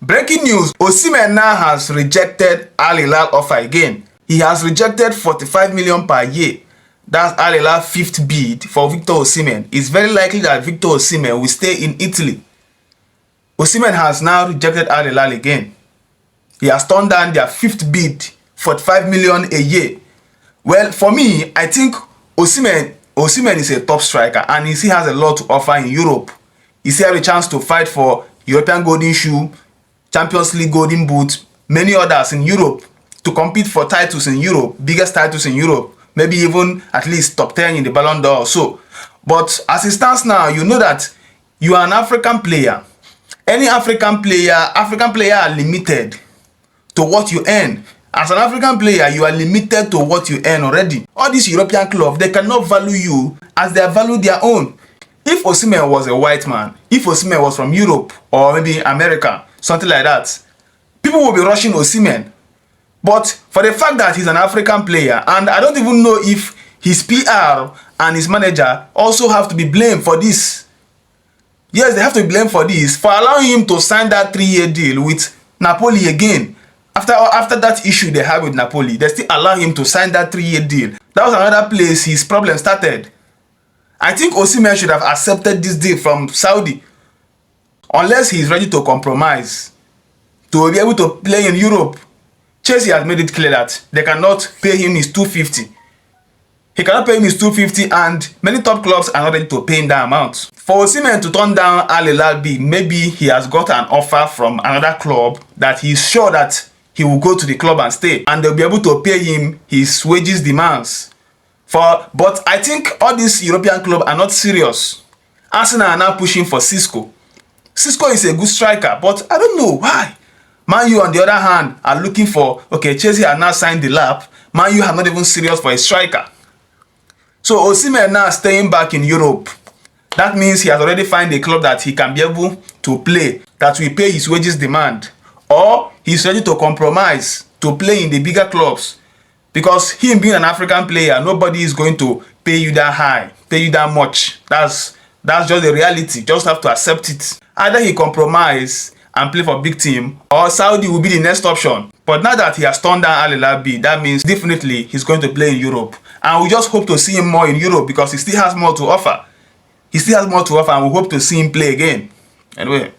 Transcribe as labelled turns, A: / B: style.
A: Breaking news, Osihmen now has rejected Al Hilal offer again. He has rejected 45 million per year. That's Al Hilal's fifth bid for Victor Osihmen. It's very likely that Victor Osihmen will stay in Italy. Osihmen has now rejected Al Hilal again. He has turned down their fifth bid, 45 million a year. Well, for me, I think Osihmen is a top striker and he still has a lot to offer in Europe. He still has a chance to fight for European Golden Shoe, Champions League Golden Boot, many others in Europe, to compete for titles in Europe, biggest titles in Europe, maybe even at least top 10 in the Ballon d'Or or so. But as it stands now, you know that you are an African player. Any African player are limited to what you earn. As an African player, you are limited to what you earn already. All these European clubs, they cannot value you as they value their own. If Osihmen was a white man, if Osihmen was from Europe or maybe America, something like that, people will be rushing Osihmen. But for the fact that he's an African player, and I don't even know if his PR and his manager also have to be blamed for this. Yes, they have to be blamed for this, for allowing him to sign that 3-year deal with Napoli again. After that issue they had with Napoli, they still allow him to sign that 3-year deal. That was another place his problem started. I think Osihmen should have accepted this deal from Saudi, unless he is ready to compromise to be able to play in Europe. Chelsea has made it clear that they cannot pay him his 250. He cannot pay him his 250, and many top clubs are not ready to pay him that amount. For Osihmen to turn down Al Hilal bid, maybe he has got an offer from another club that he is sure that he will go to the club and stay, and they'll be able to pay him his wages demands. But I think all these European clubs are not serious. Arsenal are now pushing for Cisco. Cisco is a good striker, but I don't know why. Man U, on the other hand, are looking for, okay, Chelsea have now signed the lap. Man U are not even serious for a striker. So Osihmen now staying back in Europe. That means he has already found a club that he can be able to play, that will pay his wages demand. Or he's ready to compromise to play in the bigger clubs. Because him being an African player, nobody is going to pay you that high, pay you that much. That's just the reality. Just have to accept it. Either he compromise and play for big team, or Saudi will be the next option. But now that he has turned down Al Hilal bid, that means definitely he's going to play in Europe. And we just hope to see him more in Europe because he still has more to offer. He still has more to offer, and we hope to see him play again. Anyway.